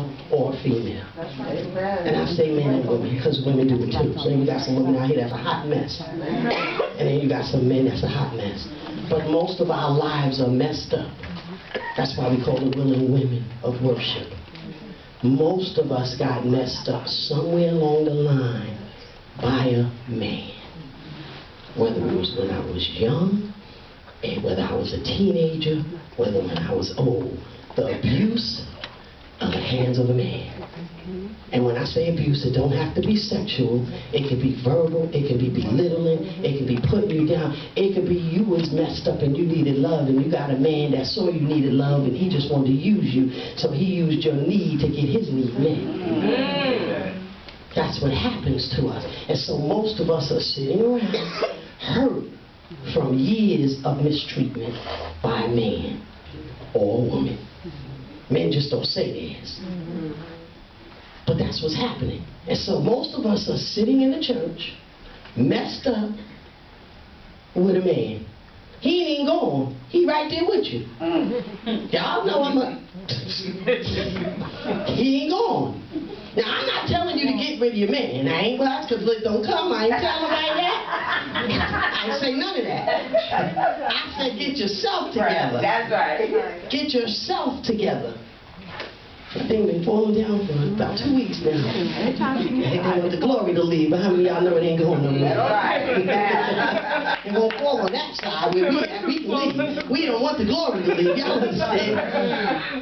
male or female. And I say men and women because women do it too. So you got some women out here that's a hot mess. And then you got some men that's a hot mess. But most of our lives are messed up. That's why we call them willing women of worship. Most of us got messed up somewhere along the line by a man. Whether it was when I was young, and whether I was a teenager, whether when I was old. The abuse of the hands of a man. And when I say abuse, it don't have to be sexual. It could be verbal. It could be belittling. It could be putting you down. It could be you was messed up and you needed love, and you got a man that saw you needed love and he just wanted to use you. So he used your need to get his need met. That's what happens to us. And so most of us are sitting around hurt from years of mistreatment by a man or a woman. Men just don't say theirs. But that's what's happening. And so most of us are sitting in the church, messed up with a man. He ain't even gone. He right there with you. Y'all know he ain't gone. Now, I'm not telling you to get rid of your man. I ain't because don't come. I ain't telling like that. I ain't say none of that. I said get yourself together. That's right. Get yourself together. I think been falling down for about 2 weeks now. They want the glory to leave, but how many of y'all know it ain't going no more? It won't fall on that side where we can leave. We don't want the glory to leave. Y'all understand?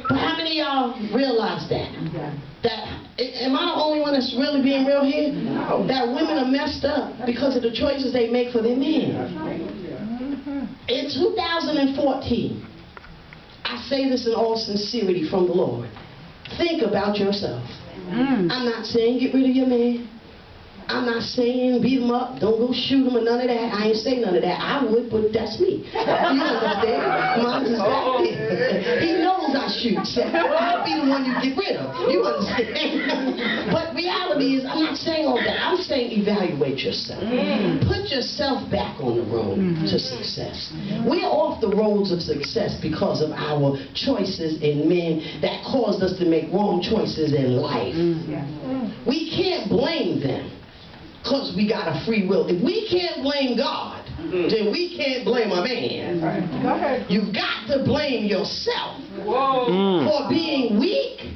But how many of y'all realize that? Am I the only one that's really being real here? That women are messed up because of the choices they make for their men. In 2014, I say this in all sincerity from the Lord. Think about yourself. I'm not saying get rid of your man. I'm not saying beat him up, don't go shoot him or none of that. I ain't say none of that. I would, but that's me. You understand? Mine's is back there. He knows I shoot, so I'll be the one you get rid of. You understand? But reality is, I'm not saying all that. I'm saying evaluate yourself. Put yourself back on the road to success. We're off the roads of success because of our choices in men that caused us to make wrong choices in life. We can't blame them. Because we got a free will. If we can't blame God, then we can't blame a man. Go ahead. You've got to blame yourself for being weak.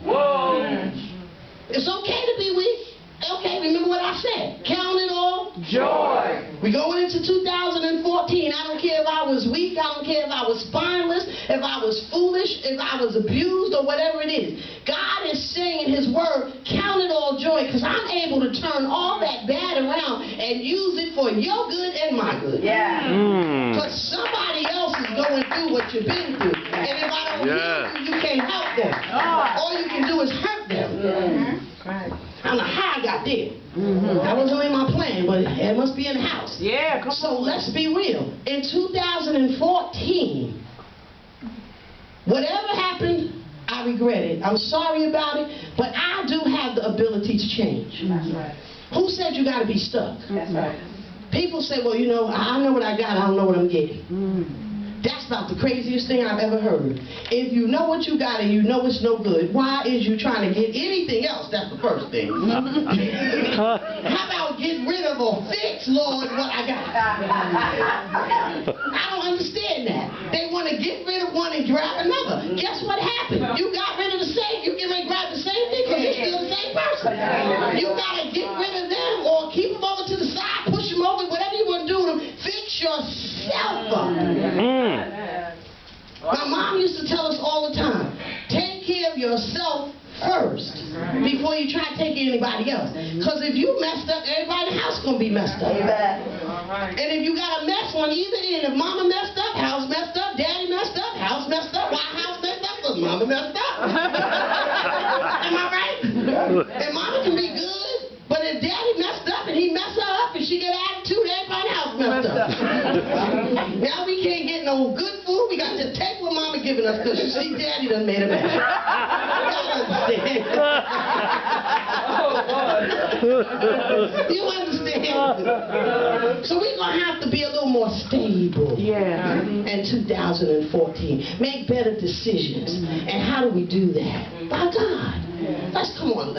It's okay to be weak. Okay, remember what I said. Count it all joy. We're going into 2014. I don't care if I was weak. I don't care if I was spineless, if I was foolish, if I was abused, or whatever it is. God is saying in His Word, count it all joy, because I'm able to turn all that bad around and use it for your good and my good. Because somebody else is going through what you've been through. And if I don't heal you, you can't help them. All you can do is hurt them. I don't know how I got there. That wasn't in my plan, but it must be in the house. So let's be real. In 2014, whatever happened, I regret it. I'm sorry about it, but I do have the ability to change. Who said you got to be stuck? People say, well, you know, I know what I got, I don't know what I'm getting. That's about the craziest thing I've ever heard. If you know what you got and you know it's no good, why is you trying to get anything else? That's the first thing. How about get rid of or fix, Lord, what I got? I don't understand that. They want to get rid of one and grab another. Guess what happened? You got rid of the same, you can grab the same thing because you're still the same person. You got to get rid of them or keep them over to the side, push them over, whatever you want to do with them. Fix yourself up. My mom used to tell us all the time, take care of yourself first before you try to take care of anybody else. Because if you messed up, everybody in the house is going to be messed up. And if you got a mess on either end, if mama messed up, house messed up, daddy messed up, house messed up, why house messed up? Because mama messed up. Am I right? And mama can be good, but if daddy messed up and he messed her up and she get attitude, everybody in the house messed up. Now we can't get no good food. We got to take what mama giving us because you see daddy done made a mess. You understand? So we're going to have to be a little more stable in 2014. Make better decisions. And how do we do that? By God. Let's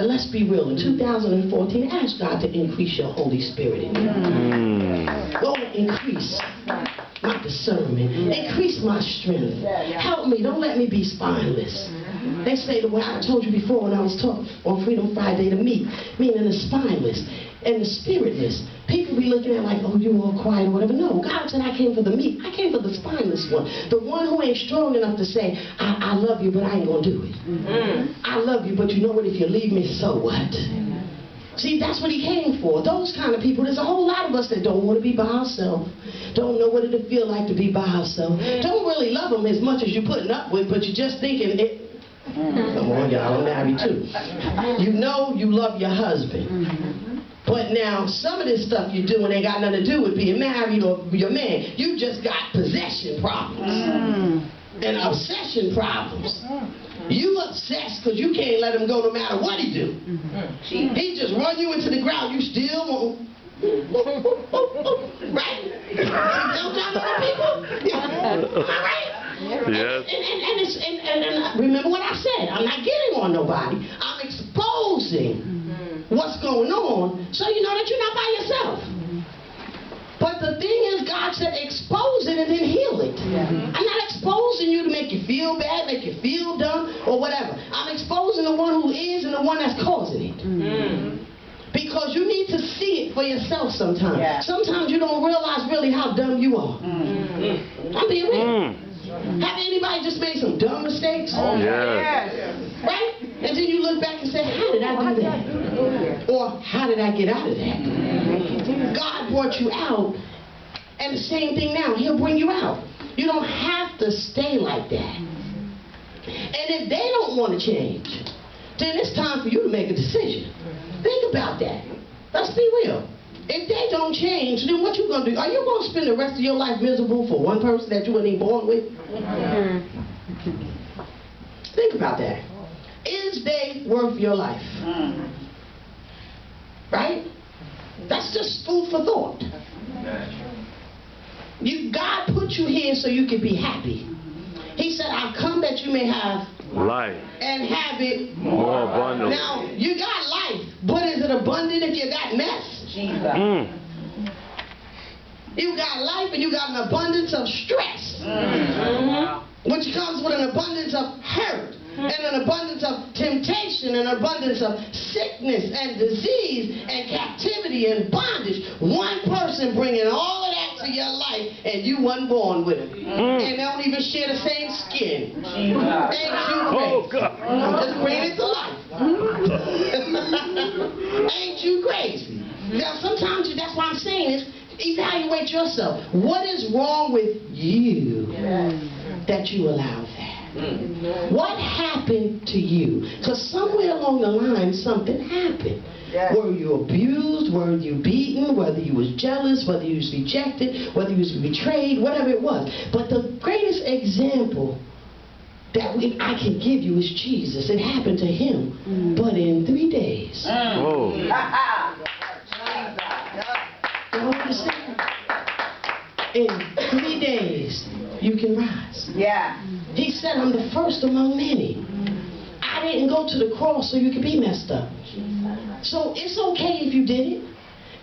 let's be real, in 2014, ask God to increase your Holy Spirit in you. Lord, increase my discernment. Increase my strength. Help me. Don't let me be spineless. They say the way I told you before when I was talking on Freedom Friday, to meet, meaning the spineless and the spiritless. People be looking at like, oh, you all quiet or whatever. No, God said I came for the meek. I came for the spineless one. The one who ain't strong enough to say, I love you, but I ain't going to do it. I love you, but you know what? If you leave me, so what? See, that's what he came for. Those kind of people. There's a whole lot of us that don't want to be by ourselves. Don't know what it'll feel like to be by ourselves. Don't really love them as much as you're putting up with, but you're just thinking it. Come on, y'all, I'm married too. You know you love your husband. But now, some of this stuff you're doing ain't got nothing to do with being married or your man. You just got possession problems and obsession problems. You obsessed because you can't let him go no matter what he do. He just run you into the ground. You still won't. Right? Don't y'all know people? All right? Yes. And remember what I said. I'm not getting on nobody. I'm exposing what's going on so you know that you're not by yourself. But the thing is, God said expose it and then heal it. I'm not exposing you to make you feel bad, make you feel dumb, or whatever. I'm exposing the one who is and the one that's causing it. Because you need to see it for yourself sometimes. Sometimes you don't realize really how dumb you are. I'm being real. Have anybody just made some dumb mistakes? Oh, yes. Right? And then you look back and say, how did I do that? Or how did I get out of that? God brought you out, and the same thing now. He'll bring you out. You don't have to stay like that. And if they don't want to change, then it's time for you to make a decision. Think about that. Let's be real. If they don't change, then what you going to do? Are you going to spend the rest of your life miserable for one person that you weren't even born with? Think about that. Is they worth your life? Right? That's just food for thought. God put you here so you could be happy. He said, I've come that you may have life and have it more abundant. Now, you got life, but is it abundant if you got mess? You got life and you got an abundance of stress, which comes with an abundance of hurt and an abundance of temptation, an abundance of sickness and disease and captivity and bondage. One person bringing all of that to your life and you wasn't born with it. And they don't even share the same skin. Ain't you crazy? Oh, God. I'm just bringing it to life. Ain't you crazy? Now sometimes that's what I'm saying is evaluate yourself. What is wrong with you that you allow that? What happened to you? Because somewhere along the line something happened. Were you abused? Were you beaten? Whether you was jealous, whether you was rejected, whether you was betrayed, whatever it was. But the greatest example that I can give you is Jesus. It happened to him, but in 3 days. Oh. You understand? In 3 days, you can rise. He said, I'm the first among many. I didn't go to the cross so you could be messed up. So it's okay if you did it.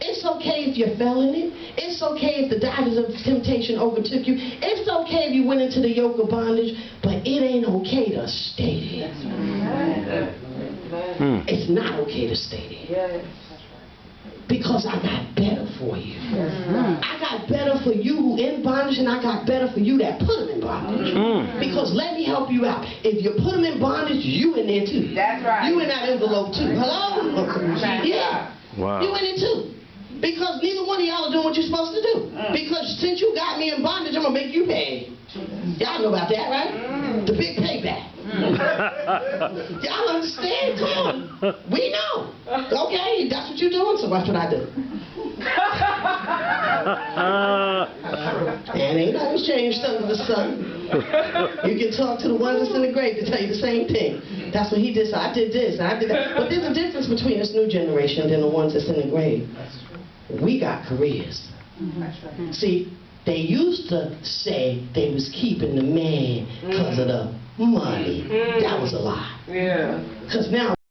It's okay if you fell in it. It's okay if the divers of temptation overtook you. It's okay if you went into the yoke of bondage, but it ain't okay to stay there. It's not okay to stay there. Because I got better for you. I got better for you who in bondage, and I got better for you that put them in bondage. Because let me help you out. If you put them in bondage, you in there too. That's right. You in that envelope too. Hello? Yeah. Wow. You in it too. Because neither one of y'all are doing what you're supposed to do. Because since you got me in bondage, I'm going to make you pay. Y'all know about that, right? The big payback. Y'all understand? Come on. We know. Okay, that's what you're doing, so that's what I do. And ain't nothing changed under the sun. You can talk to the one that's in the grave to tell you the same thing. That's what he did, so I did this, and I did that. But there's a difference between this new generation and the ones that's in the grave. We got careers. See, they used to say they was keeping the man because of the money. That was a lie. Because now